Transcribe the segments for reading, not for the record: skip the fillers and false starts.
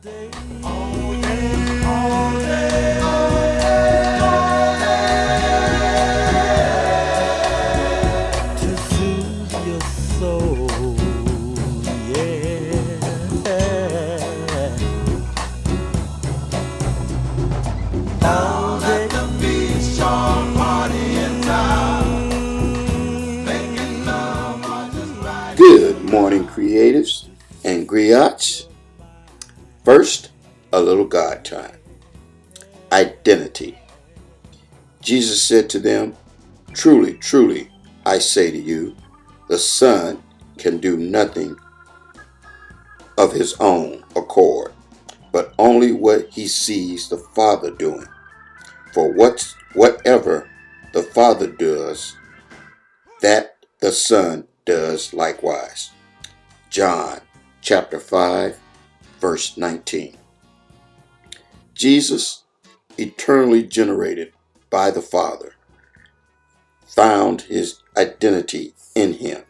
day, all day, all day, all day, to soothe your soul, yeah. Down at the beach, all party in town, making love or just riding. Good morning, creatives and griots. First, a little God time. Identity. Jesus said to them, "Truly, truly, I say to you, the Son can do nothing of his own accord, but only what he sees the Father doing. For whatever the Father does, that the Son does likewise." John chapter 5, verse 19. Jesus, eternally generated by the Father, found his identity in him.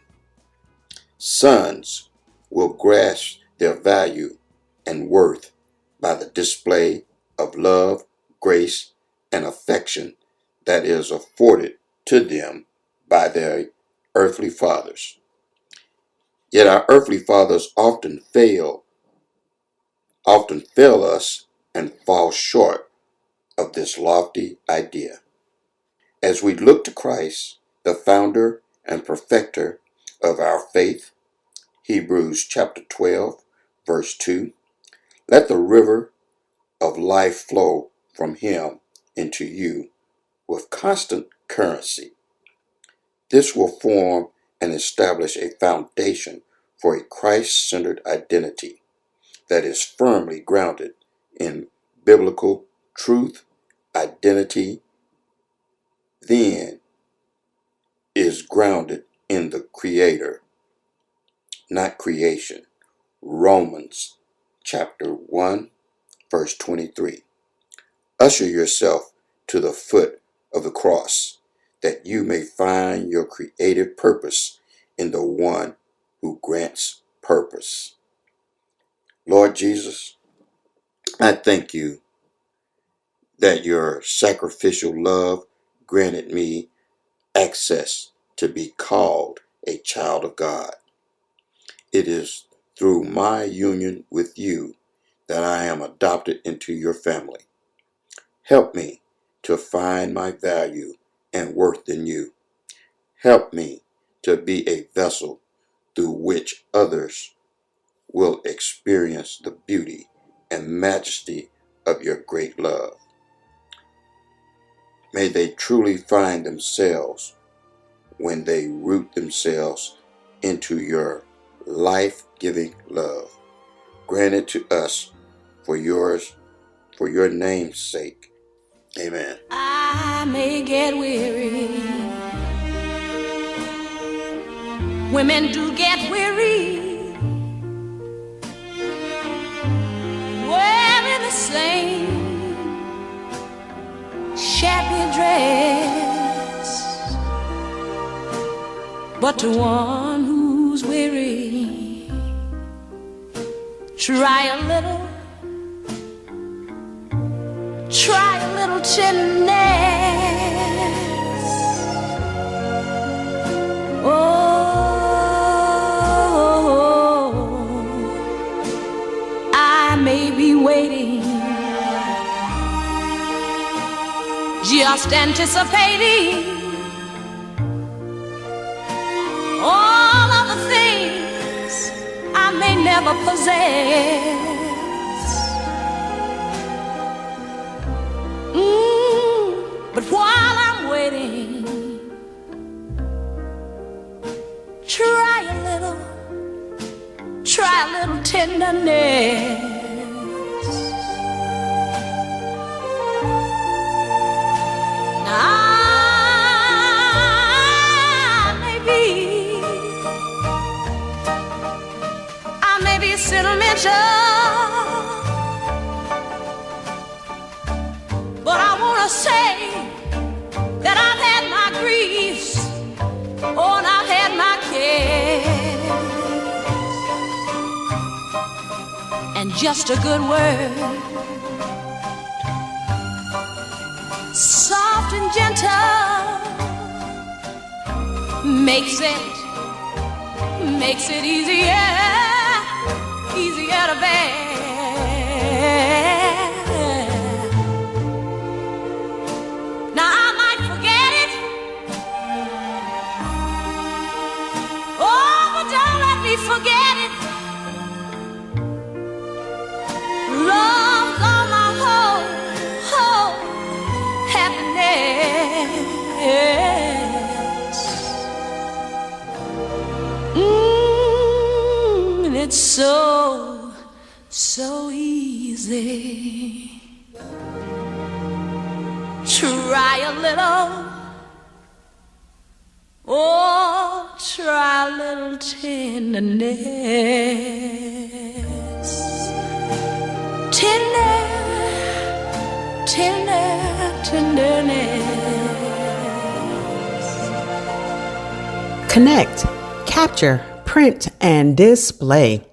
Sons will grasp their value and worth by the display of love, grace, and affection that is afforded to them by their earthly fathers. Yet our earthly fathers often fail us and fall short of this lofty idea. As we look to Christ, the founder and perfecter of our faith, Hebrews chapter 12, verse 2, let the river of life flow from him into you with constant currency. This will form and establish a foundation for a Christ-centered identity that is firmly grounded in biblical truth. Identity then is grounded in the Creator, not creation. Romans chapter 1, verse 23. Usher yourself to the foot of the cross, that you may find your creative purpose in the one who grants purpose. Lord Jesus, I thank you that your sacrificial love granted me access to be called a child of God. It is through my union with you that I am adopted into your family. Help me to find my value and worth in you. Help me to be a vessel through which others will experience the beauty and majesty of your great love. May they truly find themselves when they root themselves into your life-giving love, granted to us for your name's sake. Amen. I may get weary. Women do get weary, wearing the same shabby dress. But to one who's weary, try a little tenderness. Oh, I may be waiting, just anticipating all of the things I may never possess. But while I'm waiting, try a little tenderness. Now I may be sentimental, but I wanna say that I've had my griefs, oh, and I've had my cares. just a good word, soft and gentle, makes it easier to bear. Now I might forget it, oh, but don't let me forget it. Love's all my whole happiness. And it's so easy. Try a little, oh, try a little tenderness. Tenderness. Connect, capture, print, and display.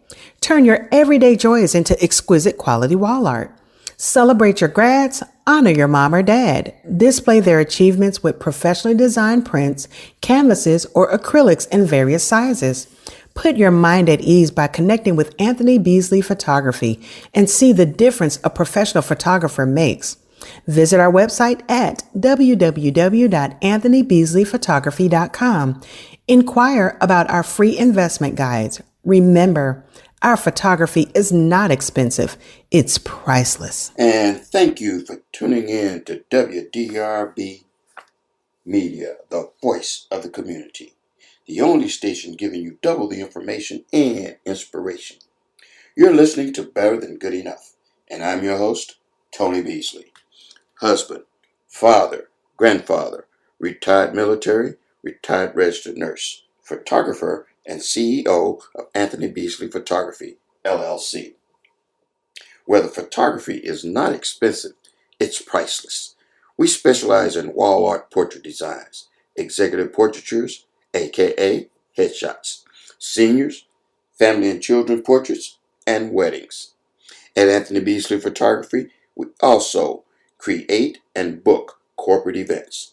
Turn your everyday joys into exquisite quality wall art. Celebrate your grads, honor your mom or dad. Display their achievements with professionally designed prints, canvases, or acrylics in various sizes. Put your mind at ease by connecting with Anthony Beasley Photography and see the difference a professional photographer makes. Visit our website at www.anthonybeasleyphotography.com. Inquire about our free investment guides. Remember, our photography is not expensive. It's priceless. And thank you for tuning in to WDRB Media, the voice of the community. The only station giving you double the information and inspiration. You're listening to Better Than Good Enough, and I'm your host, Tony Beasley. Husband, father, grandfather, retired military, retired registered nurse, photographer, and CEO of Anthony Beasley Photography, LLC. Whether photography is not expensive, it's priceless. We specialize in wall art portrait designs, executive portraitures, aka headshots, seniors, family and children portraits, and weddings. At Anthony Beasley Photography, we also create and book corporate events.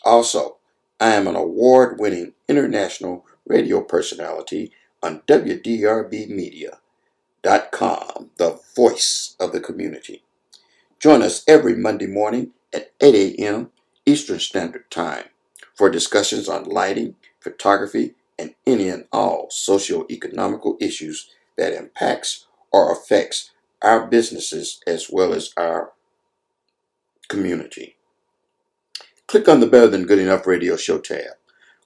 Also, I am an award-winning international radio personality on WDRBmedia.com, the voice of the community. Join us every Monday morning at 8 a.m. Eastern Standard Time for discussions on lighting, photography, and any and all socio-economical issues that impacts or affects our businesses as well as our community. Click on the Better Than Good Enough Radio Show tab.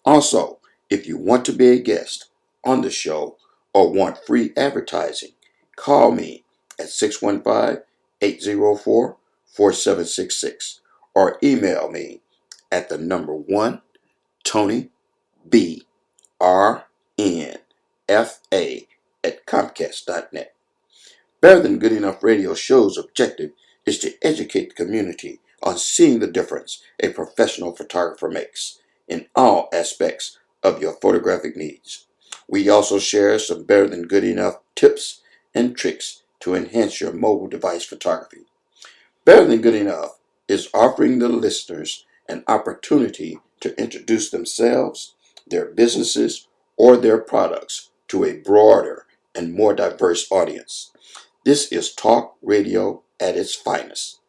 Also, if you want to be a guest on the show or want free advertising, call me at 615-804-4766 or email me at the number 1, Tony B. RNFA@Comcast.net. Better Than Good Enough Radio Show's objective is to educate the community on seeing the difference a professional photographer makes in all aspects of your photographic needs. We also share some Better Than Good Enough tips and tricks to enhance your mobile device photography. Better Than Good Enough is offering the listeners an opportunity to introduce themselves, their businesses, or their products to a broader and more diverse audience. This is talk radio at its finest,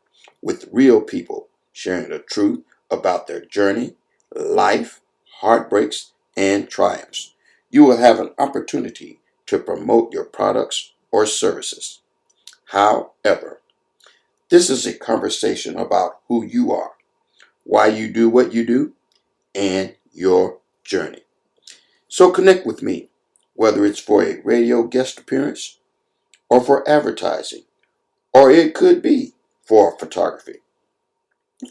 with real people sharing the truth about their journey, life, heartbreaks, and triumphs. You will have an opportunity to promote your products or services. However, this is a conversation about who you are, why you do what you do, and your journey. So connect with me, whether it's for a radio guest appearance or for advertising, or it could be for photography,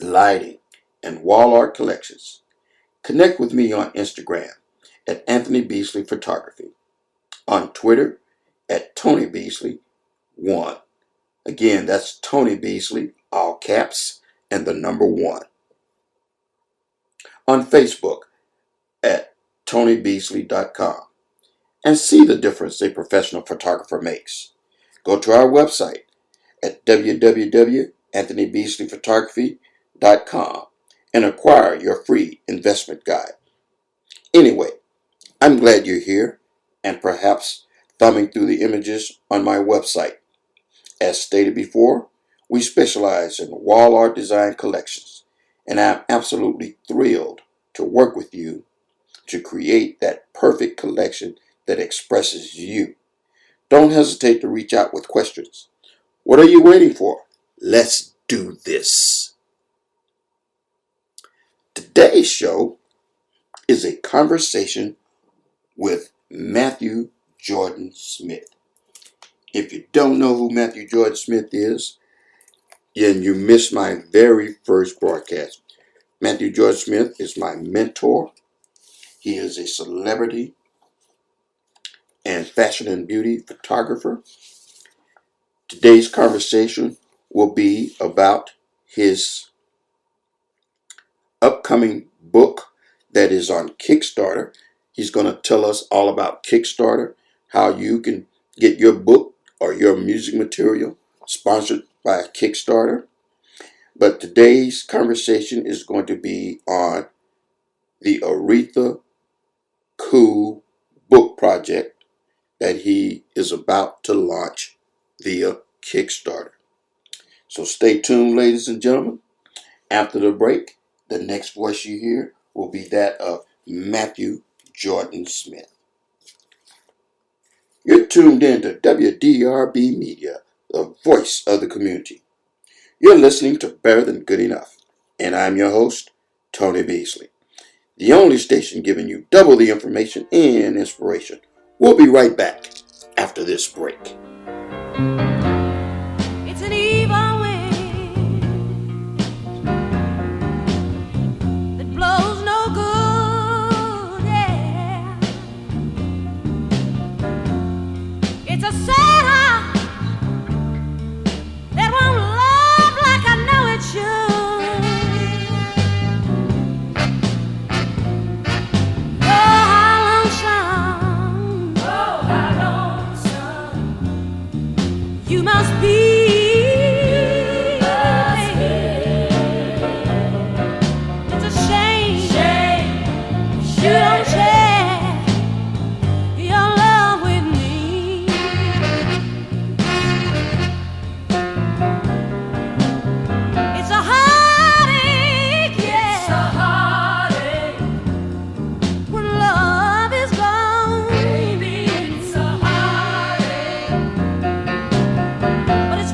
lighting, and wall art collections. Connect with me on Instagram at Anthony Beasley Photography, on Twitter at Tony Beasley 1. Again, that's Tony Beasley, all caps, and the number 1. On Facebook at TonyBeasley.com, and see the difference a professional photographer makes. go to our website at www.anthonybeasleyphotography.com and acquire your free investment guide. Anyway, I'm glad you're here and perhaps thumbing through the images on my website. As stated before, we specialize in wall art design collections, and I'm absolutely thrilled to work with you to create that perfect collection that expresses you. Don't hesitate to reach out with questions. What are you waiting for? Let's do this. Today's show is a conversation with Matthew Jordan Smith. If you don't know who Matthew Jordan Smith is, then you missed my very first broadcast. Matthew Jordan Smith is my mentor. He is a celebrity and fashion and beauty photographer. Today's conversation will be about his upcoming book that is on Kickstarter. He's going to tell us all about Kickstarter, how you can get your book or your music material sponsored by a Kickstarter. But today's conversation is going to be on the Aretha Cool book project that he is about to launch via Kickstarter. So stay tuned, ladies and gentlemen. After the break, the next voice you hear will be that of Matthew Jordan Smith. You're tuned in to WDRB Media, the voice of the community. You're listening to Better Than Good Enough, and I'm your host, Tony Beasley, the only station giving you double the information and inspiration. We'll be right back after this break. It's an evil wind that blows no good, yeah. It's a sad heart that won't love like I know it should. Oh, how lonesome you must be. It's a shame you don't share your love with me. It's a heartache, yeah. It's a heartache when love is gone. Baby, it's a heartache, but it's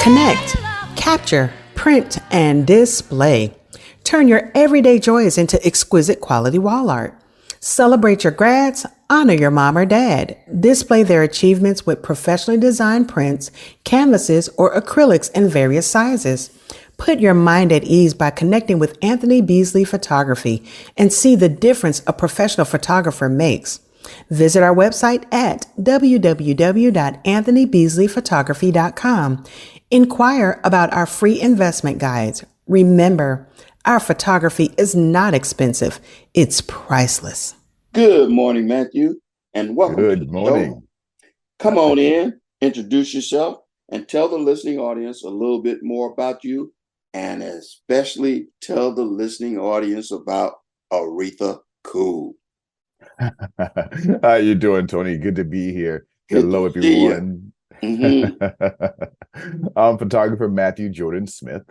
Connect, capture, print, and display. Turn your everyday joys into exquisite quality wall art. Celebrate your grads, honor your mom or dad. Display their achievements with professionally designed prints, canvases, or acrylics in various sizes. Put your mind at ease by connecting with Anthony Beasley Photography and see the difference a professional photographer makes. Visit our website at www.anthonybeasleyphotography.com. Inquire about our free investment guides. Remember, our photography is not expensive. It's priceless. Good morning, Matthew, and welcome to the Good morning. show. Come on in, introduce yourself, and tell the listening audience a little bit more about you, and especially tell the listening audience about Aretha Cool. How you doing, Tony? Good to be here. Good Hello, to see you. everyone. Mhm. I'm photographer Matthew Jordan Smith.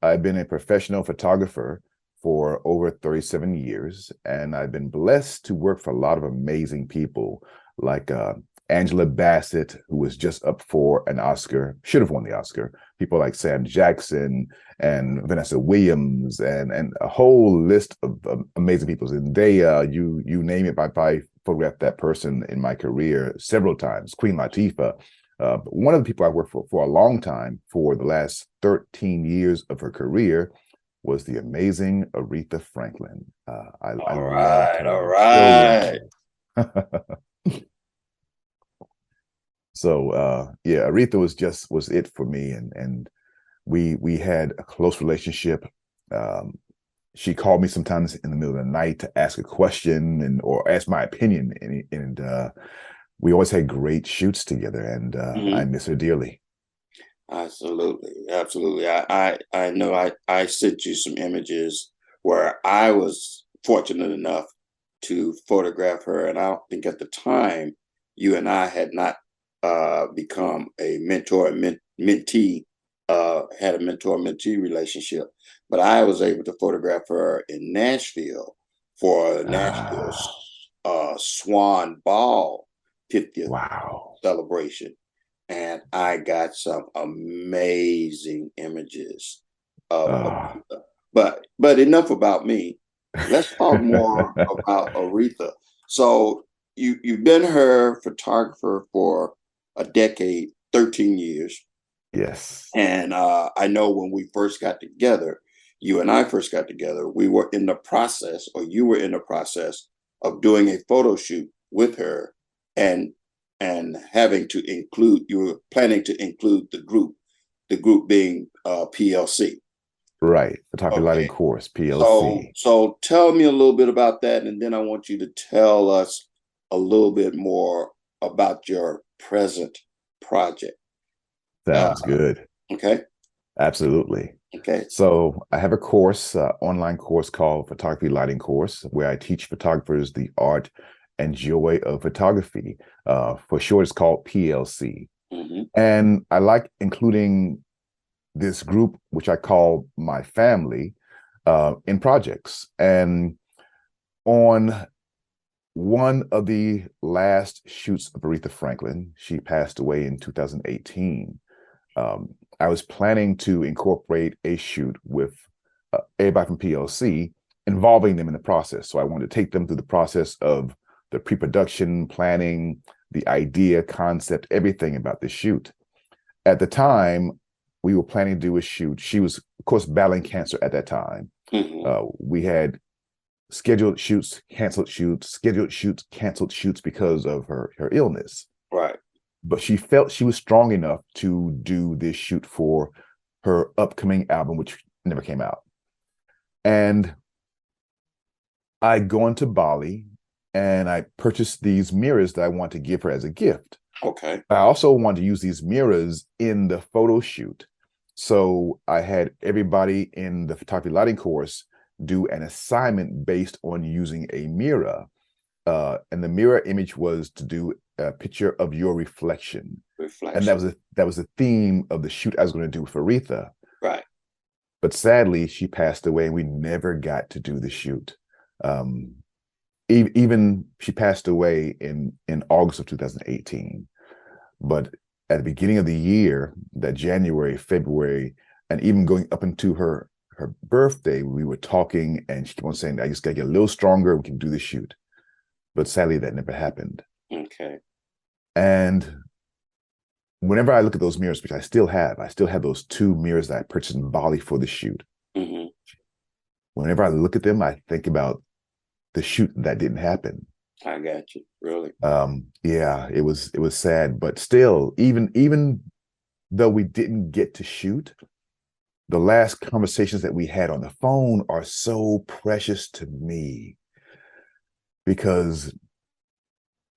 I've been a professional photographer for over 37 years, and I've been blessed to work for a lot of amazing people like Angela Bassett, who was just up for an Oscar, should have won the Oscar. People like Sam Jackson and Vanessa Williams and a whole list of amazing people. And they, you name it, I photographed that person in my career several times. Queen Latifah. One of the people I worked for a long time, for the last 13 years of her career, was the amazing Aretha Franklin. I All loved right. her so yeah, Aretha was it for me, and we had a close relationship. She called me sometimes in the middle of the night to ask a question or ask my opinion, and we always had great shoots together, and I miss her dearly. Absolutely. I know I sent you some images where I was fortunate enough to photograph her, and I don't think at the time you and I had not become a mentor and mentee, had a mentor-mentee relationship, but I was able to photograph her in Nashville for Nashville's Swan Ball 50th Wow. celebration. And I got some amazing images of Aretha. But enough about me. Let's talk more about Aretha. So you've been her photographer for a decade, 13 years. Yes. And I know when we first got together, you and I first got together, we were in the process, or you were in the process of doing a photo shoot with her, and having to include, you were planning to include the group being PLC. Right. Photography Lighting Course, PLC. So tell me a little bit about that, and then I want you to tell us a little bit more about your present project. Sounds good. Okay. Absolutely. Okay. So I have a course, online course called Photography Lighting Course, where I teach photographers the art and joy of photography. For short, it's called PLC. Mm-hmm. And I like including this group, which I call my family, in projects. And on one of the last shoots of Aretha Franklin, she passed away in 2018. I was planning to incorporate a shoot with everybody from PLC, involving them in the process. So I wanted to take them through the process of the pre-production, planning, the idea, concept, everything about this shoot. At the time, we were planning to do a shoot. She was, of course, battling cancer at that time. Mm-hmm. We had scheduled shoots, canceled shoots, scheduled shoots, canceled shoots because of her illness. Right. But she felt she was strong enough to do this shoot for her upcoming album, which never came out. And I'd gone to Bali and I purchased these mirrors that I want to give her as a gift. Okay. I also wanted to use these mirrors in the photo shoot. So I had everybody in the photography lighting course do an assignment based on using a mirror. And the mirror image was to do a picture of your reflection. And that was the theme of the shoot I was going to do for Aretha. Right. But sadly, she passed away and we never got to do the shoot. Even she passed away in August of 2018. But at the beginning of the year, that January, February, and even going up into her birthday, we were talking, and she kept on saying, I just gotta get a little stronger, we can do the shoot. But sadly, that never happened. Okay. And whenever I look at those mirrors, which I still have those 2 mirrors that I purchased in Bali for the shoot. Mm-hmm. Whenever I look at them, I think about the shoot that didn't happen. I got you. Really? Yeah, it was sad, but still, even though we didn't get to shoot, the last conversations that we had on the phone are so precious to me, because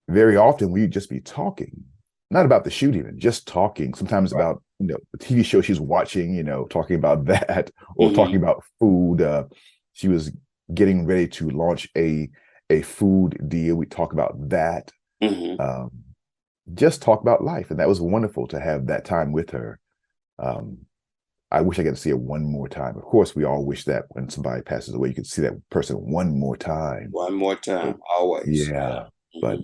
very often we'd just be talking, not about the shoot even, just talking, sometimes Right. about, the TV show she's watching, talking about that, or Mhm. talking about food. She was getting ready to launch a food deal. We talk about that. Mhm. Just talk about life. And that was wonderful to have that time with her. I wish I got to see her one more time. Of course, we all wish that when somebody passes away, you could see that person one more time. One more time, always. Yeah. Mhm. But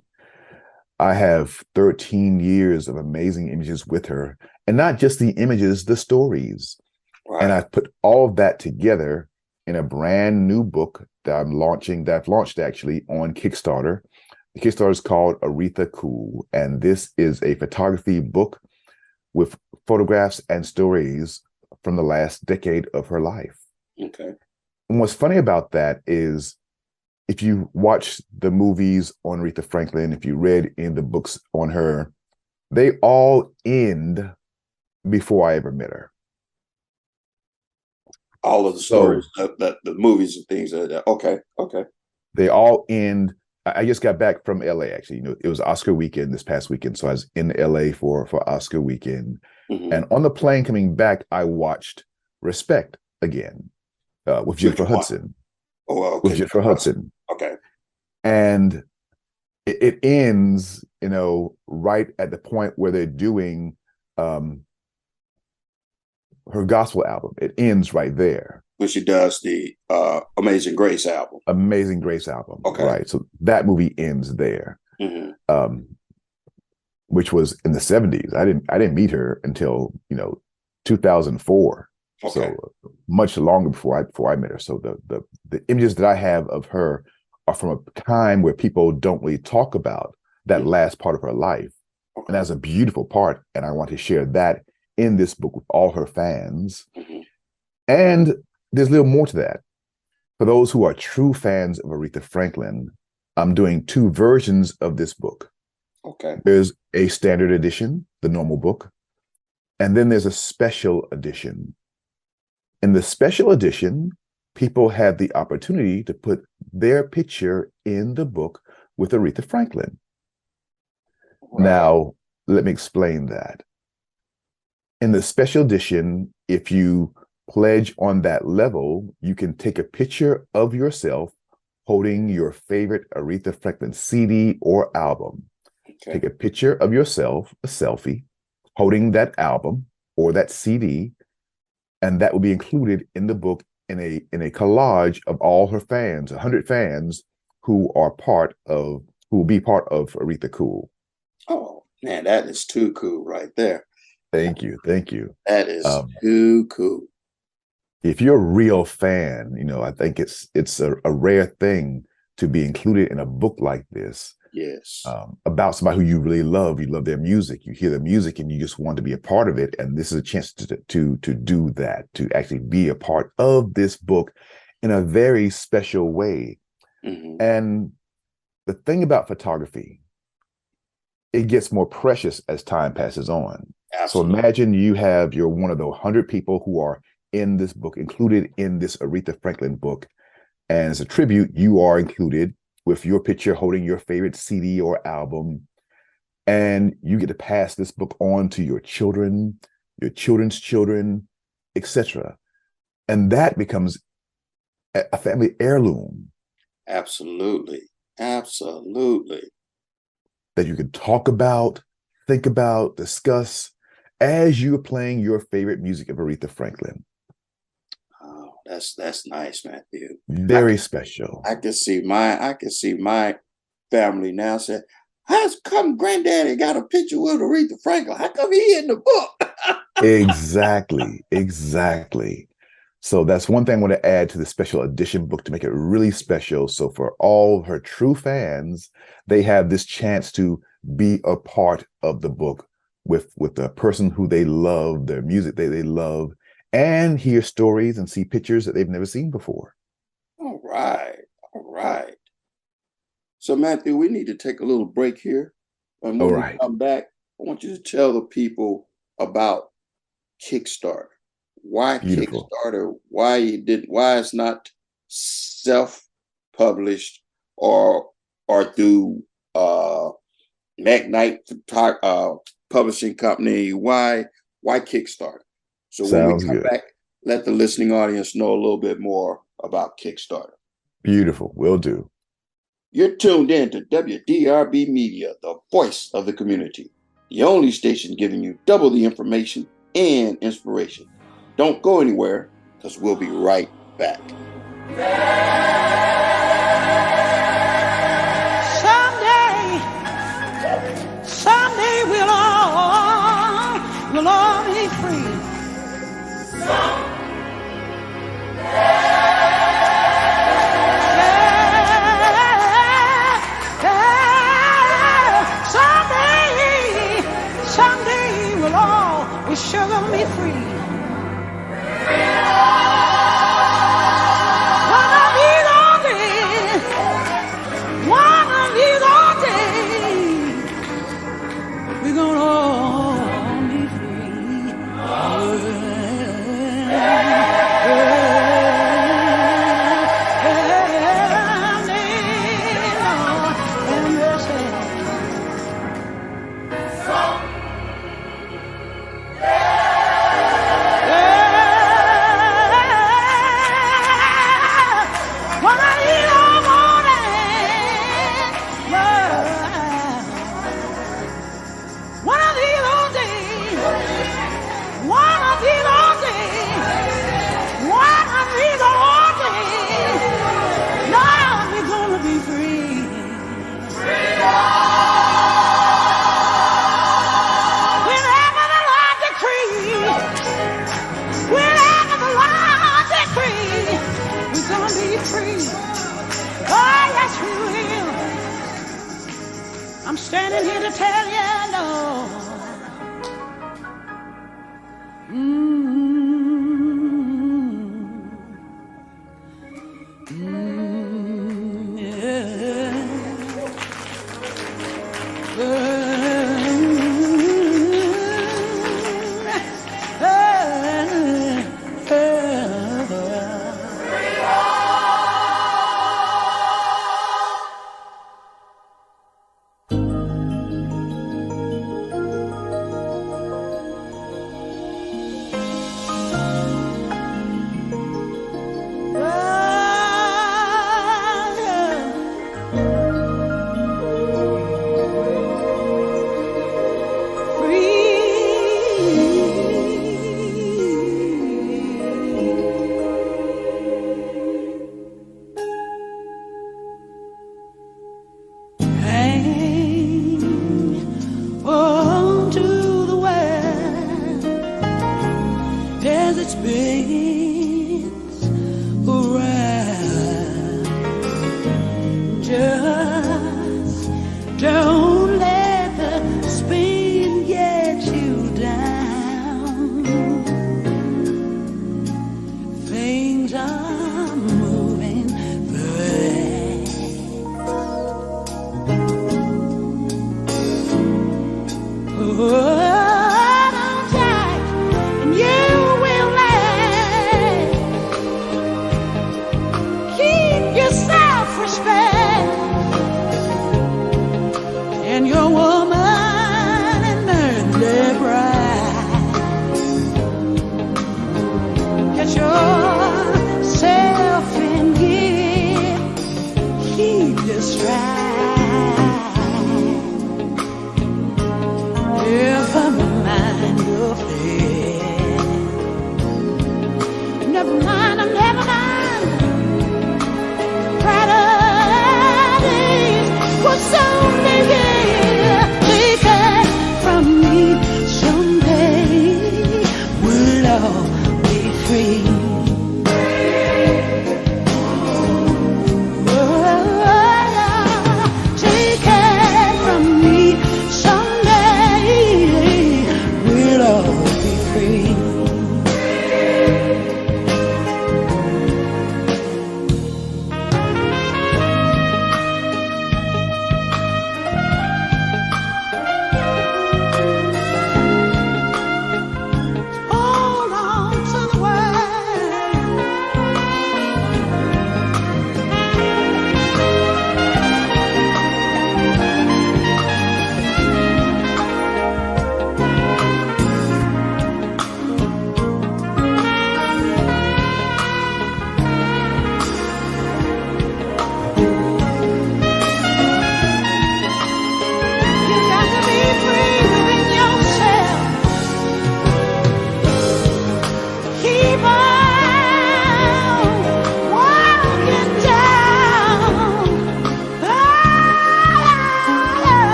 I have 13 years of amazing images with her, and not just the images, the stories. Right. And I've put all of that together in a brand new book that I've launched actually on Kickstarter. The Kickstarter is called Aretha Cool, and this is a photography book with photographs and stories from the last decade of her life. Okay. And what's funny about that is, if you watch the movies on Aretha Franklin, if you read in the books on her, they all end before I ever met her. All of the stories, the movies and things like that. Okay. They all end. I just got back from LA, actually. It was Oscar weekend this past weekend, so I was in LA for Oscar weekend. Mhm. And on the plane coming back, I watched Respect again with Jennifer Which one? Hudson. Oh, well, okay. With Jennifer Hudson. Okay. And it ends, right at the point where they're doing her gospel album. It ends right there. When she does the Amazing Grace album. Amazing Grace album. Okay. Right. So that movie ends there. Mhm. Which was in the 70s. I didn't meet her until 2004. Okay. So much longer before I met her. So the images that I have of her are from a time where people don't really talk about that last part of her life. Okay. And that's a beautiful part. And I want to share that in this book with all her fans. Mhm. And there's a little more to that. For those who are true fans of Aretha Franklin, I'm doing 2 versions of this book. Okay. There's a standard edition, the normal book, and then there's a special edition. In the special edition, people have the opportunity to put their picture in the book with Aretha Franklin. Right. Now, let me explain that. In the special edition, if you pledge on that level, you can take a picture of yourself holding your favorite Aretha Franklin CD or album. Okay. Take a picture of yourself, a selfie, holding that album or that CD, and that will be included in the book in a collage of all her fans, 100 fans who will be part of Aretha Cool. Oh man, that is too cool right there. Thank you. That is too cool. If you're a real fan, I think it's a rare thing to be included in a book like this. Yes. About somebody who you really love. You love their music. You hear their music, and you just want to be a part of it. And this is a chance to do that, to actually be a part of this book in a very special way. Mhm. And the thing about photography, it gets more precious as time passes on. Absolutely. So imagine you're one of the 100 people who are in this book, included in this Aretha Franklin book. And as a tribute, you are included with your picture holding your favorite CD or album. And you get to pass this book on to your children, your children's children, etc. And that becomes a family heirloom. Absolutely. That you can talk about, think about, discuss as you're playing your favorite music of Aretha Franklin. Oh, that's nice, Matthew. Very special. I can see my family now say, how come Granddaddy got a picture with Aretha Franklin? How come he in the book? Exactly. So that's one thing I want to add to the special edition book to make it really special. So for all her true fans, they have this chance to be a part of the book with the person who they love, their music they love, and hear stories and see pictures that they've never seen before. All right. So Matthew, we need to take a little break here. And when we come back, I want you to tell the people about Kickstarter. Why Beautiful. Kickstarter? Why it's not self-published or through Magnite publishing company? Why Kickstarter? So when we come back, let the listening audience know a little bit more about Kickstarter. Beautiful. Will do. You're tuned in to WDRB Media, the voice of the community. The only station giving you double the information and inspiration. Don't go anywhere, because we'll be right back. Someday we'll all be free. Someday we'll all be sure gonna be free. I'm standing here to tell you no. Someday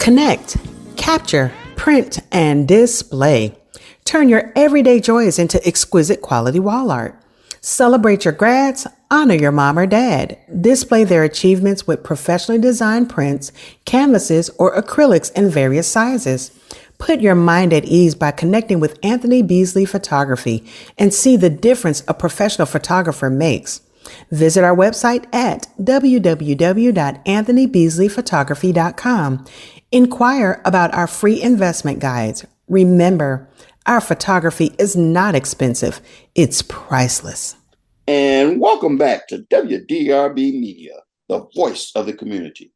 Connect, capture, print, and display. Turn your everyday joys into exquisite quality wall art. Celebrate your grads, honor your mom or dad. Display their achievements with professionally designed prints, canvases, or acrylics in various sizes. Put your mind at ease by connecting with Anthony Beasley Photography and see the difference a professional photographer makes. Visit our website at www.anthonybeasleyphotography.com. Inquire about our free investment guides. Remember, our photography is not expensive. It's priceless. And welcome back to WDRB Media, the voice of the community.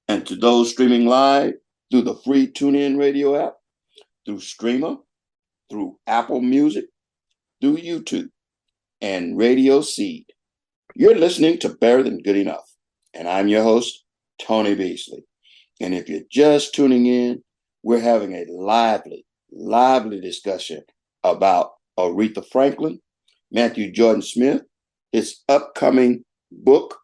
And to those streaming live through the free TuneIn radio app, through Streema, through Apple Music, through YouTube, and Radio Seed. You're listening to Better Than Good Enough. And I'm your host, Tony Beasley. And if you're just tuning in, we're having a lively discussion about Aretha Franklin, Matthew Jordan Smith, his upcoming book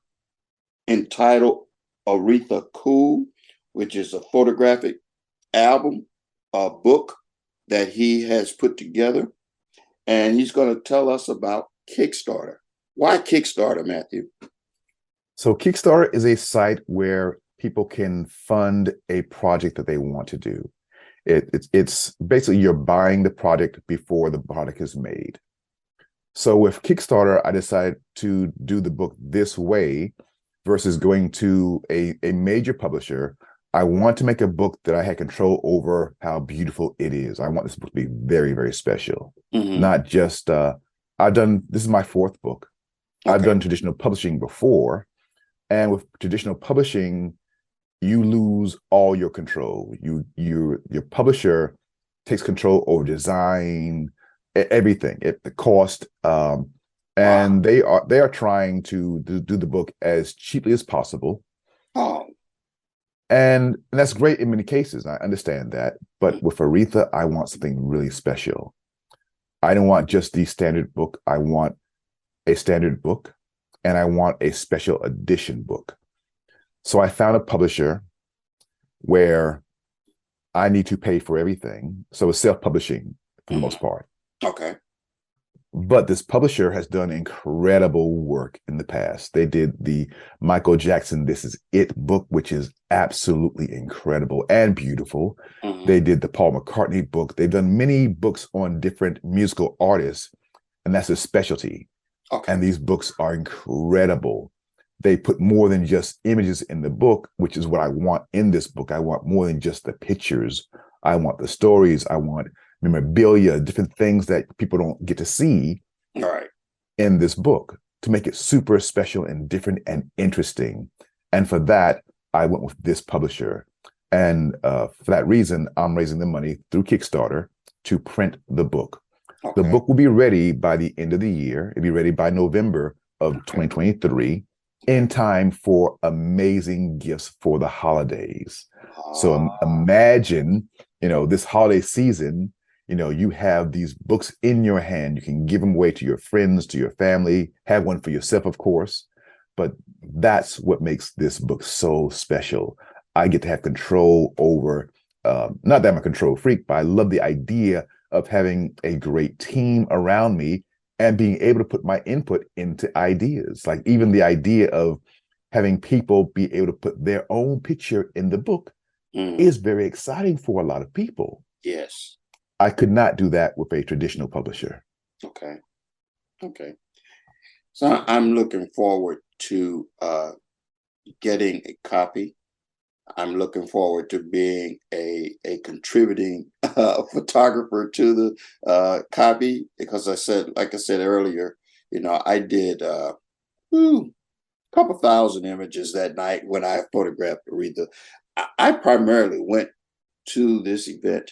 entitled Aretha Cool, which is a photographic album, a book that he has put together. And he's going to tell us about Kickstarter. Why Kickstarter, Matthew? So Kickstarter is a site where people can fund a project that they want to do. It's basically you're buying the project before the product is made. So with Kickstarter, I decided to do the book this way versus going to a major publisher. I want to make a book that I had control over how beautiful it is. I want this book to be very, very special. Mm-hmm. Not just, this is my fourth book. Okay. I've done traditional publishing before. And with traditional publishing, you lose all your control. Your publisher takes control over design, everything, the cost, and they are trying to do the book as cheaply as possible. Oh, and that's great in many cases. I understand that, but with Aretha, I want something really special. I don't want just the standard book. I want a standard book, and I want a special edition book. So I found a publisher where I need to pay for everything. So it's self-publishing for the most part. Okay. But this publisher has done incredible work in the past. They did the Michael Jackson This Is It book, which is absolutely incredible and beautiful. Mm-hmm. They did the Paul McCartney book. They've done many books on different musical artists, and that's their specialty. Okay. And these books are incredible. They put more than just images in the book, which is what I want in this book. I want more than just the pictures. I want the stories. I want memorabilia, different things that people don't get to see in this book to make it super special and different and interesting. And for that, I went with this publisher. And for that reason, I'm raising the money through Kickstarter to print the book. Okay. The book will be ready by the end of the year. It'll be ready by November of 2023, in time for amazing gifts for the holidays. So imagine, this holiday season, you have these books in your hand. You can give them away to your friends, to your family, have one for yourself, of course. But that's what makes this book so special. I get to have control over, not that I'm a control freak, but I love the idea of having a great team around me and being able to put my input into ideas. Like even the idea of having people be able to put their own picture in the book is very exciting for a lot of people. Yes. I could not do that with a traditional publisher. Okay. So I'm looking forward to getting a copy. I'm looking forward to being a contributing photographer to the copy, because like I said earlier, I did a couple thousand images that night when I photographed Aretha. I primarily went to this event.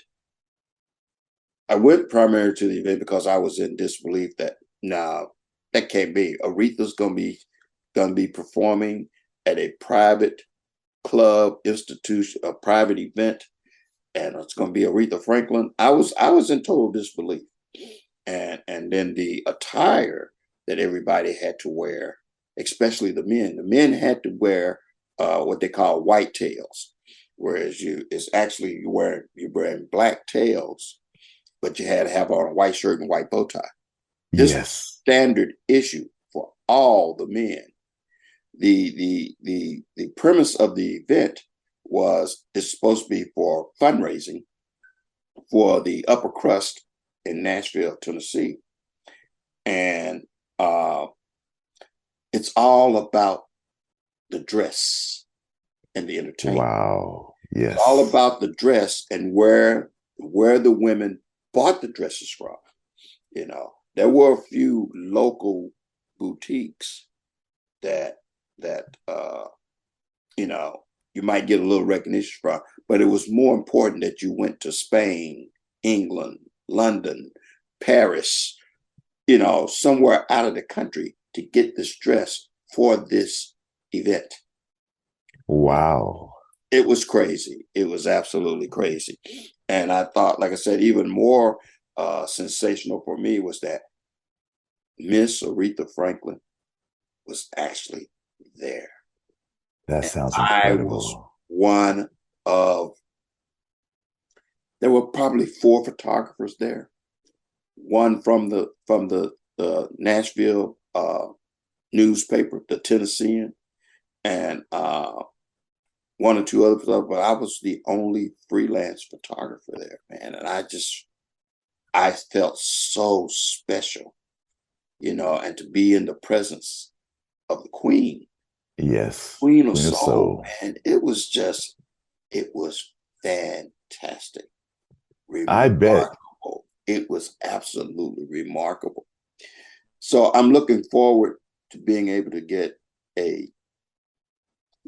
I went primarily to the event because I was in disbelief that that can't be. Aretha's gonna be performing at a private club institution, a private event, and it's gonna be Aretha Franklin. I was in total disbelief, and then the attire that everybody had to wear, especially the men. The men had to wear what they call white tails, whereas it's actually you're wearing black tails, but you had to have on a white shirt and white bow tie. This was Yes. standard issue for all the men. The premise of the event was it's supposed to be for fundraising for the upper crust in Nashville, Tennessee. And it's all about the dress and the entertainment. Wow. Yes. It's all about the dress and where the women bought the dresses from. You know, there were a few local boutiques that you know, you might get a little recognition from, but it was more important that you went to Spain, England, London, Paris, you know, somewhere out of the country to get this dress for this event. Wow. It was crazy. It was absolutely crazy. And I thought, like I said, even more sensational for me was that Miss Aretha Franklin was actually there. That And sounds I incredible. was one of, there were probably 4 photographers there. One from the Nashville newspaper, the Tennessean, and 1 or 2 other photographers, but I was the only freelance photographer there, man. And I felt so special, you know, and to be in the presence of the Queen. Yes. Queen of Queen of Soul, Soul. man. It was fantastic. I bet. Remarkable. It was absolutely remarkable. So I'm looking forward to being able to get a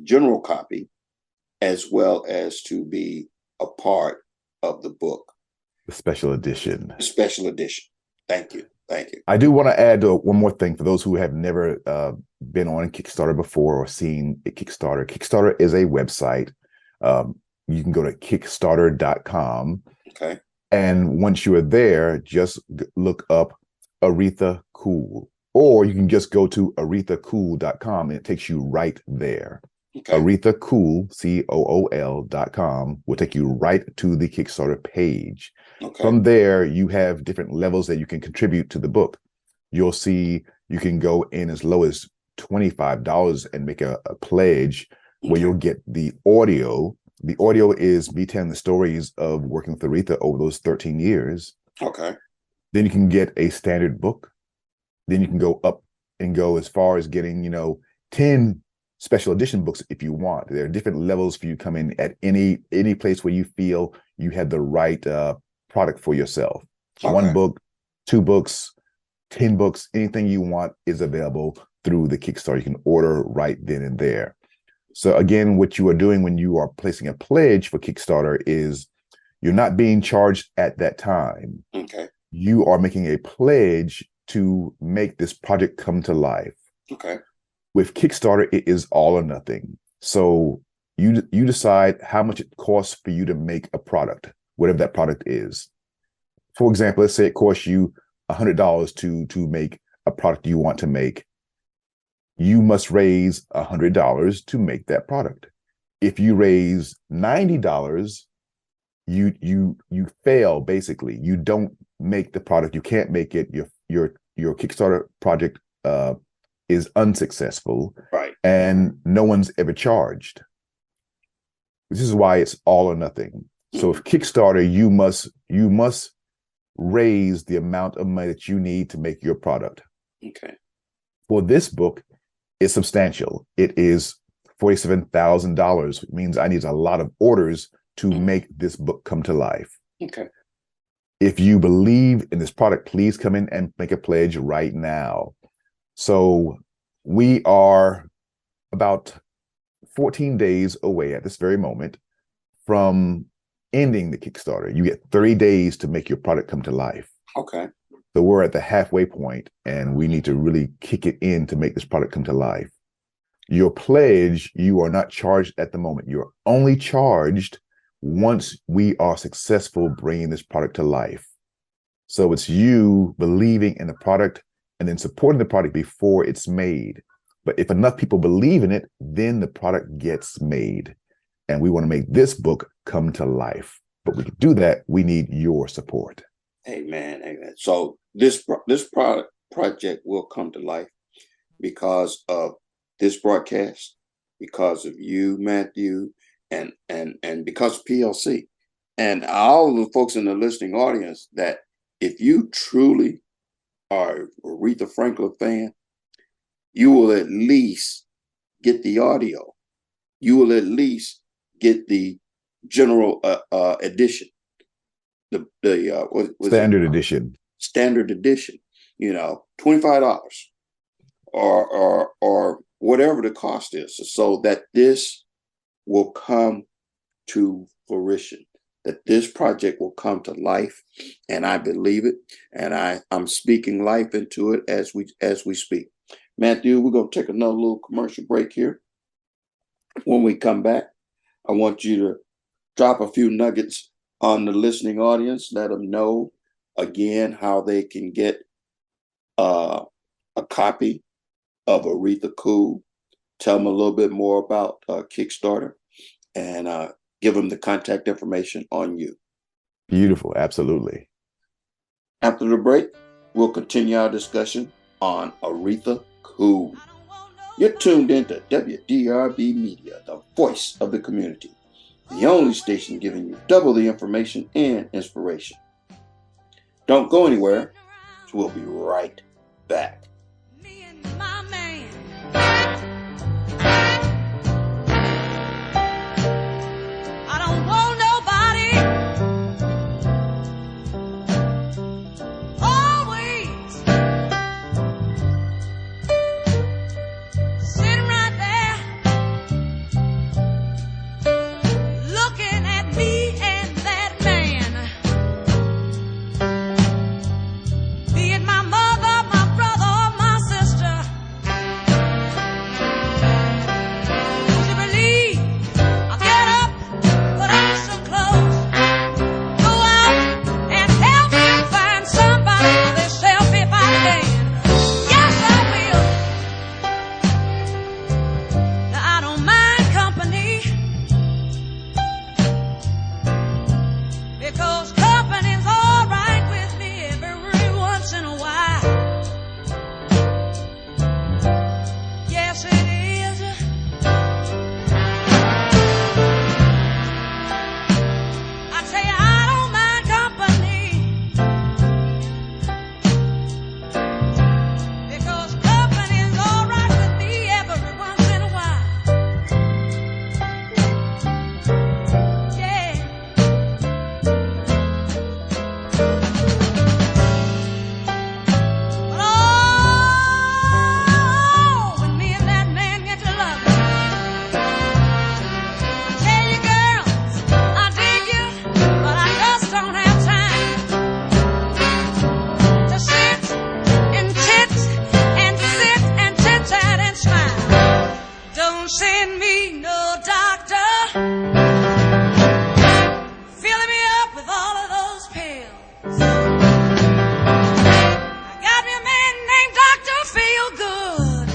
general copy as well as to be a part of the book. The special edition. The special edition. Thank you. Thank you. I do want to add one more thing for those who have never been on Kickstarter before or seen a Kickstarter. Kickstarter is a website. You can go to kickstarter.com. Okay. And once you are there, just look up Aretha Cool. Or you can just go to arethacool.com and it takes you right there. Okay. Aretha Cool, COOL.com will take you right to the Kickstarter page. Okay. From there, you have different levels that you can contribute to the book. You'll see you can go in as low as $25 and make a pledge where you'll get the audio. The audio is me telling the stories of working with Aretha over those 13 years. Okay. Then you can get a standard book. Then you can go up and go as far as getting, 10 special edition books if you want. There are different levels for you to come in at any place where you feel you have the right product for yourself. Okay. 1 book, 2 books, 10 books, anything you want is available through the Kickstarter. You can order right then and there. So again, what you are doing when you are placing a pledge for Kickstarter is you're not being charged at that time. Okay. You are making a pledge to make this project come to life. Okay. With Kickstarter, it is all or nothing. So you decide how much it costs for you to make a product, whatever that product is. For example, let's say it costs you $100 to make a product you want to make. You must raise $100 to make that product. If you raise $90, you fail, basically. You don't make the product. You can't make it. Your Kickstarter project is unsuccessful. Right. And no one's ever charged. This is why it's all or nothing. So with Kickstarter, you must raise the amount of money that you need to make your product. Okay. For this book, it's substantial. It is $47,000. It means I need a lot of orders to make this book come to life. Okay. If you believe in this product, please come in and make a pledge right now. So we are about 14 days away at this very moment from ending the Kickstarter. You get 30 days to make your product come to life. Okay. So we're at the halfway point and we need to really kick it in to make this product come to life. Your pledge, you are not charged at the moment. You're only charged once we are successful bringing this product to life. So it's you believing in the product and then supporting the product before it's made. But if enough people believe in it, then the product gets made. And we want to make this book come to life. But we can do that. We need your support. Amen. Amen. So this project will come to life because of this broadcast, because of you, Matthew, and because of PLC. And all of the folks in the listening audience, that if you truly are an Aretha Franklin fan, you will at least get the audio. You will at least get the general edition, the standard edition. Standard edition. $25 or whatever the cost is, so that this will come to fruition, that this project will come to life. And I believe it, and I'm speaking life into it as we speak. Matthew, we're going to take another little commercial break here. When we come back, I want you to drop a few nuggets on the listening audience. Let them know again how they can get a copy of Aretha Cool. Tell them a little bit more about Kickstarter, and give them the contact information on you. Beautiful. Absolutely. After the break, we'll continue our discussion on Aretha Cool. You're tuned into WDRB Media, the voice of the community, the only station giving you double the information and inspiration. Don't go anywhere. We'll be right back. Me and my man. I don't want nobody always sitting right there looking at me and that man. Be it my mother, my brother, or my sister. Would you believe I'll get up, put on some clothes, go out and help them find somebody for themselves if I can. Yes, I will. Now, I don't mind company, because company's all right with me every once in a while. Yes, it is. I tell you, I don't mind company, because company's all right with me every once in a while. Yeah. But oh, when me and that man get to loving, I tell you, girls, I dig you, but I just don't have time to sit and chit and sit and chit-chat and smile. Don't send me no doctor filling me up with all of those pills. I got me a man named Dr. Feelgood.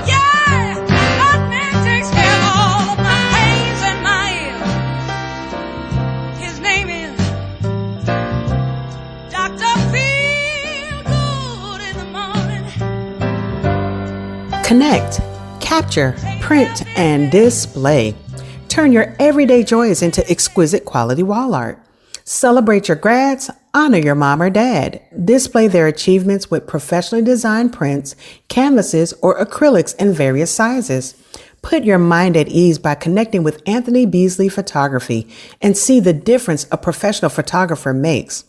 Yeah, that man takes care of all of my pains and my ills. His name is Dr. Feelgood in the morning. Connect, capture, print, and display. Turn your everyday joys into exquisite quality wall art. Celebrate your grads, honor your mom or dad. Display their achievements with professionally designed prints, canvases, or acrylics in various sizes. Put your mind at ease by connecting with Anthony Beasley Photography and see the difference a professional photographer makes.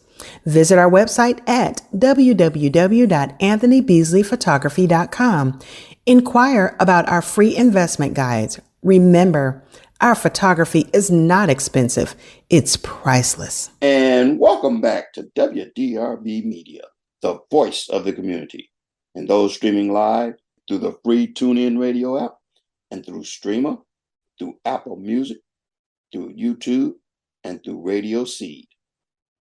Visit our website at www.anthonybeasleyphotography.com. Inquire about our free investment guides. Remember, our photography is not expensive. It's priceless. And welcome back to WDRB Media, the voice of the community. And those streaming live through the free TuneIn radio app, and through Streema, through Apple Music, through YouTube, and through Radio Seed.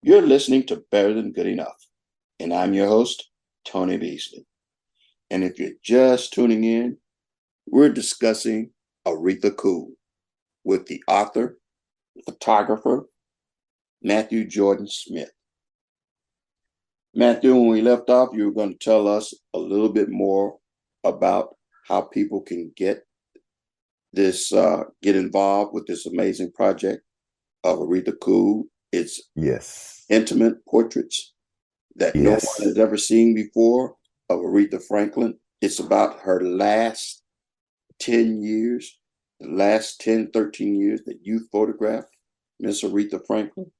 You're listening to Better Than Good Enough. And I'm your host, Tony Beasley. And if you're just tuning in, we're discussing Aretha Cool with the author, photographer, Matthew Jordan Smith. Matthew, when we left off, you were going to tell us a little bit more about how people can get involved with this amazing project of Aretha Cool. It's Yes. intimate portraits that no one has ever seen before of Aretha Franklin. It's about her last 10 years, the last 10, 13 years that you photographed Miss Aretha Franklin.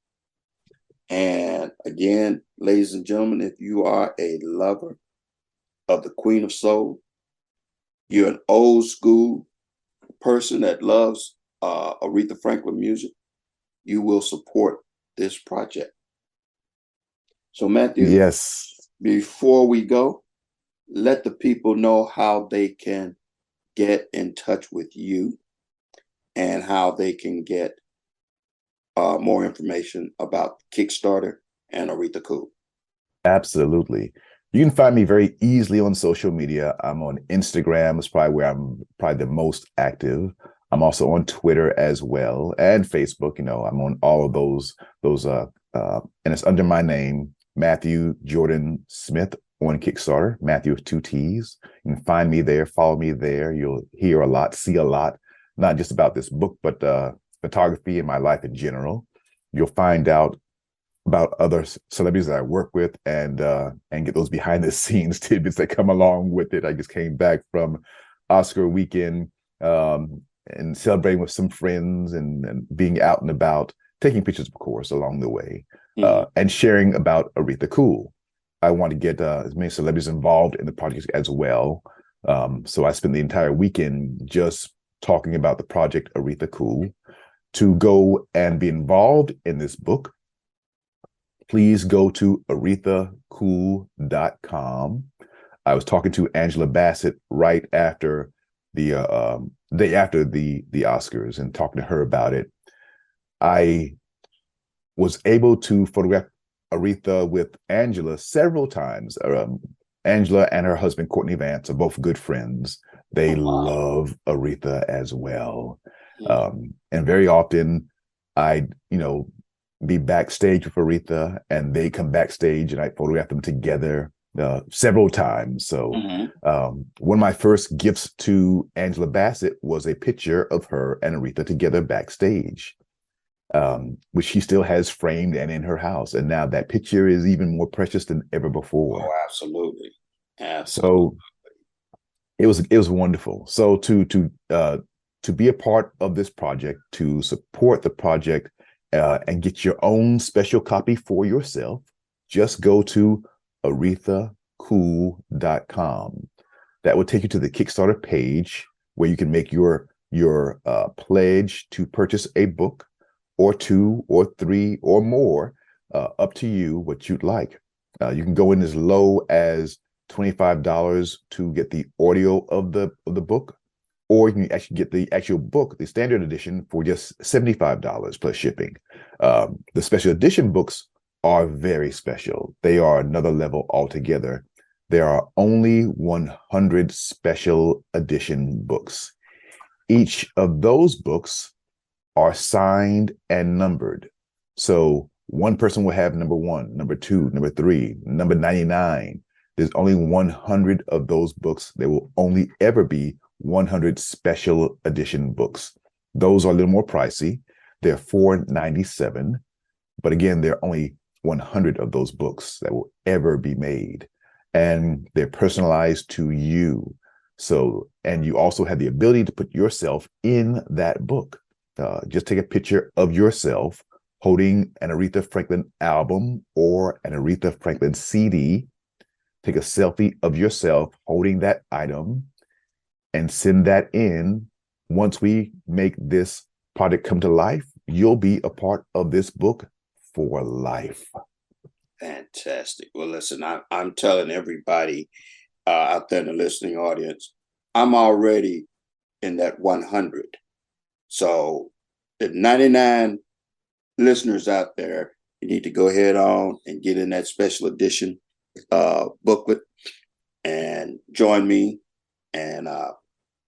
And again, ladies and gentlemen, if you are a lover of the Queen of Soul, you're an old school person that loves Aretha Franklin music, you will support this project. So Matthew, Yes. before we go, let the people know how they can get in touch with you and how they can get more information about Kickstarter and Aretha Cool. Absolutely. You can find me very easily on social media. I'm on Instagram. It's probably where I'm probably the most active. I'm also on Twitter as well, and Facebook. I'm on all of those, and it's under my name, Matthew Jordan Smith, on Kickstarter, Matthew with 2 T's. You can find me there, follow me there. You'll hear a lot, see a lot, not just about this book, but photography and my life in general. You'll find out about other celebrities that I work with and get those behind the scenes tidbits that come along with it. I just came back from Oscar weekend and celebrating with some friends and being out and about, taking pictures, of course, along the way, and sharing about Aretha Cool. I want to get as many celebrities involved in the project as well. So I spent the entire weekend just talking about the project Aretha Cool. To go and be involved in this book, please go to arethacool.com. I was talking to Angela Bassett right after the day after the Oscars and talking to her about it. I was able to photograph Aretha with Angela several times. Angela and her husband, Courtney Vance, are both good friends. They love Aretha as well. And very often I'd, be backstage with Aretha and they come backstage and I photograph them together several times. So one of my first gifts to Angela Bassett was a picture of her and Aretha together backstage, which she still has framed and in her house. And now that picture is even more precious than ever before. Oh, absolutely. So it was wonderful. So to be a part of this project, to support the project and get your own special copy for yourself, just go to arethacool.com. That will take you to the Kickstarter page where you can make your pledge to purchase a book or 2 or 3 or more, up to you what you'd like. You can go in as low as $25 to get the audio of the book, or you can actually get the actual book, the standard edition, for just $75 plus shipping. The special edition books are very special. They are another level altogether. There are only 100 special edition books. Each of those books are signed and numbered. So one person will have number 1, number 2, number 3, number 99. There's only 100 of those books. There will only ever be 100 special edition books. Those are a little more pricey. They're $4.97. But again, there are only 100 of those books that will ever be made. And they're personalized to you. So, and you also have the ability to put yourself in that book. Just take a picture of yourself holding an Aretha Franklin album or an Aretha Franklin CD. Take a selfie of yourself holding that item and send that in. Once we make this project come to life, you'll be a part of this book for life. Fantastic. Well, listen, I'm telling everybody out there in the listening audience, I'm already in that 100. So the 99 listeners out there, you need to go ahead on and get in that special edition booklet and join me and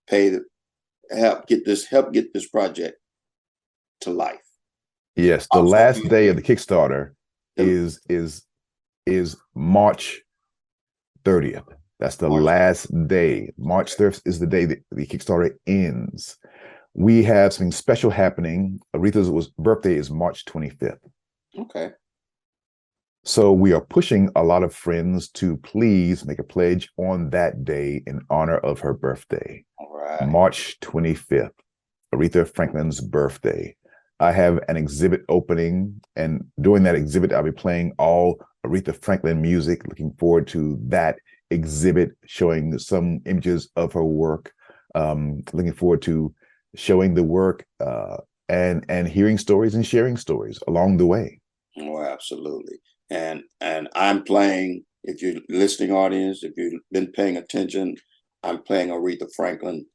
pay help get this project to life. Yes, the last day of the Kickstarter is March 30th. That's the last day. March 30th is the day that the Kickstarter ends. We have something special happening. Aretha's birthday is March 25th. Okay. So we are pushing a lot of friends to please make a pledge on that day in honor of her birthday. All right. March 25th, Aretha Franklin's birthday. I have an exhibit opening, and during that exhibit, I'll be playing all Aretha Franklin music. Looking forward to that exhibit, showing some images of her work. Looking forward to showing the work and hearing stories and sharing stories along the way. Oh, absolutely. And I'm playing, if you're listening audience, if you've been paying attention, I'm playing Aretha Franklin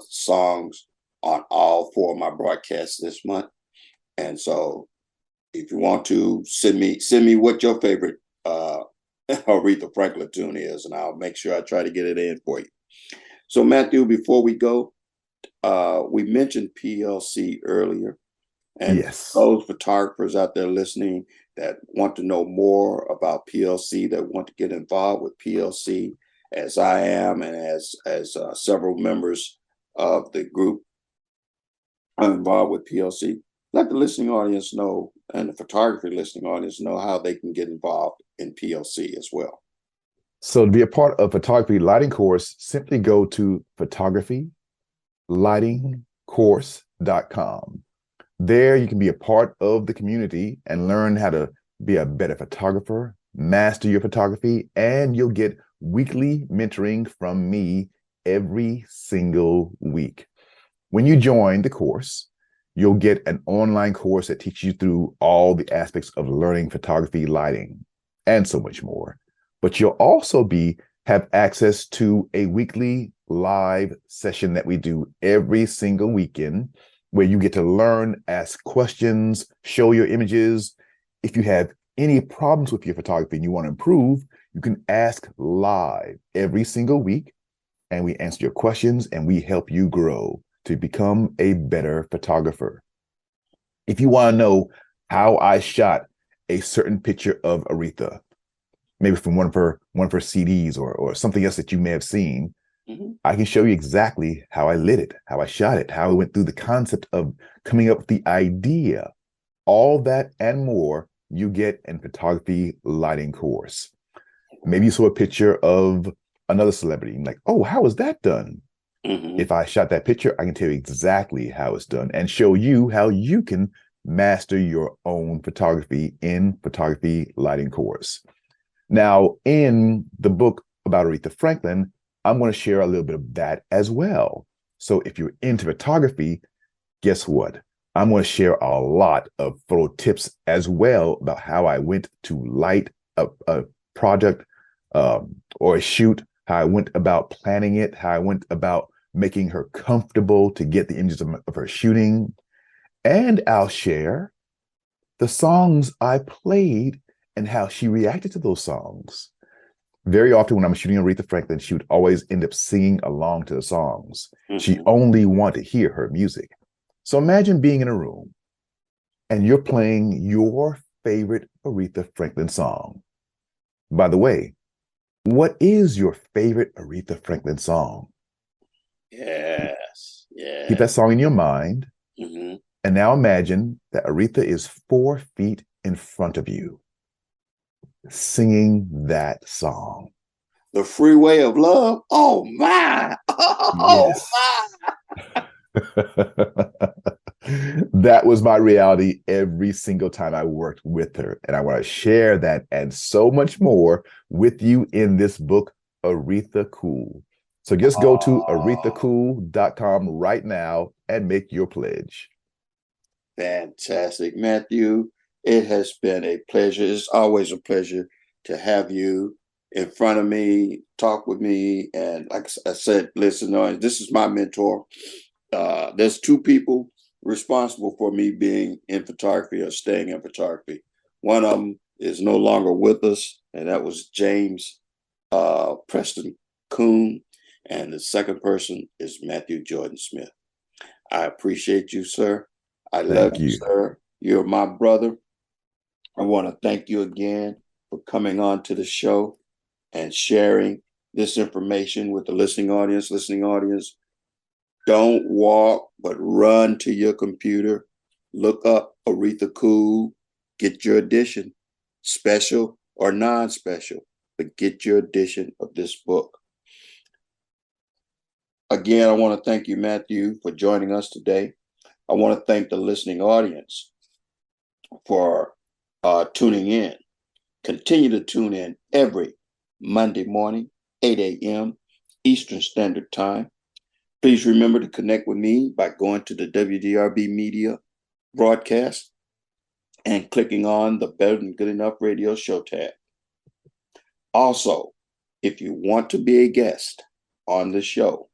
songs on all 4 of my broadcasts this month. And so if you want to send me what your favorite Aretha Franklin tune is, and I'll make sure I try to get it in for you. So Matthew, before we go, we mentioned PLC earlier. And yes, those photographers out there listening that want to know more about PLC, that want to get involved with PLC, as I am, and as several members of the group are involved with PLC, let the listening audience know, and the photography listening audience know, how they can get involved in PLC as well. So to be a part of photography lighting course, simply go to photographylightingcourse.com. There you can be a part of the community and learn how to be a better photographer, master your photography, and you'll get weekly mentoring from me every single week. When you join the course, you'll get an online course that teaches you through all the aspects of learning photography, lighting, and so much more. But you'll also have access to a weekly live session that we do every single weekend, where you get to learn, ask questions, show your images. If you have any problems with your photography and you want to improve, you can ask live every single week, and we answer your questions and we help you grow to become a better photographer. If you want to know how I shot a certain picture of Aretha, maybe from one of her CDs or something else that you may have seen, I can show you exactly how I lit it, how I shot it, how I went through the concept of coming up with the idea. All that and more you get in photography lighting course. Maybe you saw a picture of another celebrity and like, oh, how was that done? If I shot that picture, I can tell you exactly how it's done and show you how you can master your own photography in photography lighting course. Now, in the book about Aretha Franklin, I'm going to share a little bit of that as well. So if you're into photography, guess what? I'm going to share a lot of photo tips as well about how I went to light a project or a shoot, how I went about planning it, how I went about making her comfortable to get the images of her shooting. And I'll share the songs I played and how she reacted to those songs. Very often when I'm shooting Aretha Franklin, she would always end up singing along to the songs. She only wanted to hear her music. So imagine being in a room and you're playing your favorite Aretha Franklin song. By the way, what is your favorite Aretha Franklin song? Yes. Keep that song in your mind. And now imagine that Aretha is 4 feet in front of you, singing that song. The Freeway of Love. Oh my. Oh yes. my. That was my reality every single time I worked with her. And I want to share that and so much more with you in this book, Aretha Cool. So just go to arethacool.com right now and make your pledge. Fantastic, Matthew. It has been a pleasure. It's always a pleasure to have you in front of me, talk with me. And like I said, listen, this is my mentor. There's 2 people responsible for me being in photography or staying in photography. One of them is no longer with us, and that was James Preston Kuhn. And the second person is Matthew Jordan Smith. I appreciate you, sir. I love you, sir. You're my brother. I want to thank you again for coming on to the show and sharing this information with the listening audience. Listening audience, don't walk, but run to your computer. Look up Aretha Cool. Get your edition, special or non-special, but get your edition of this book. Again, I want to thank you, Matthew, for joining us today. I want to thank the listening audience for tuning in. Continue to tune in every Monday morning, 8 a.m. Eastern Standard Time. Please remember to connect with me by going to the WDRB Media Broadcast and clicking on the Better Than Good Enough Radio Show tab. Also, if you want to be a guest on the show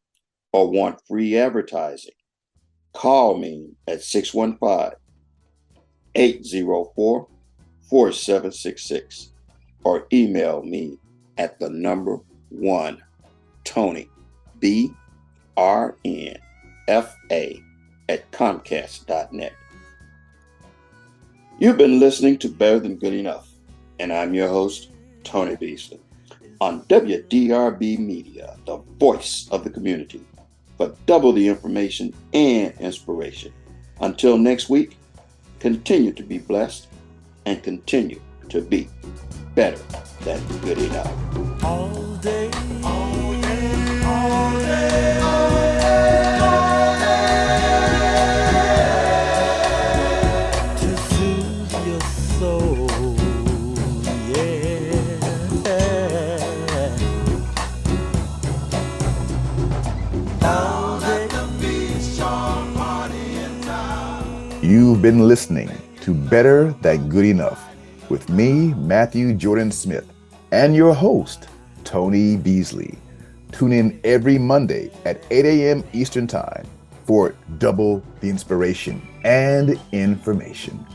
or want free advertising, call me at 615-804-4766 or email me at the number 1, Tony, BRNFA @Comcast.net. You've been listening to Better Than Good Enough, and I'm your host, Tony Beasley, on WDRB Media, the voice of the community, for double the information and inspiration. Until next week, continue to be blessed and continue to be better than good enough. All day, all day, all day, all day, to soothe your soul, yeah. Down at the beach on party in town. You've been listening to Better Than Good Enough with me, Matthew Jordan Smith, and your host, Tony Beasley. Tune in every Monday at 8 a.m. Eastern Time for Double the Inspiration and Information.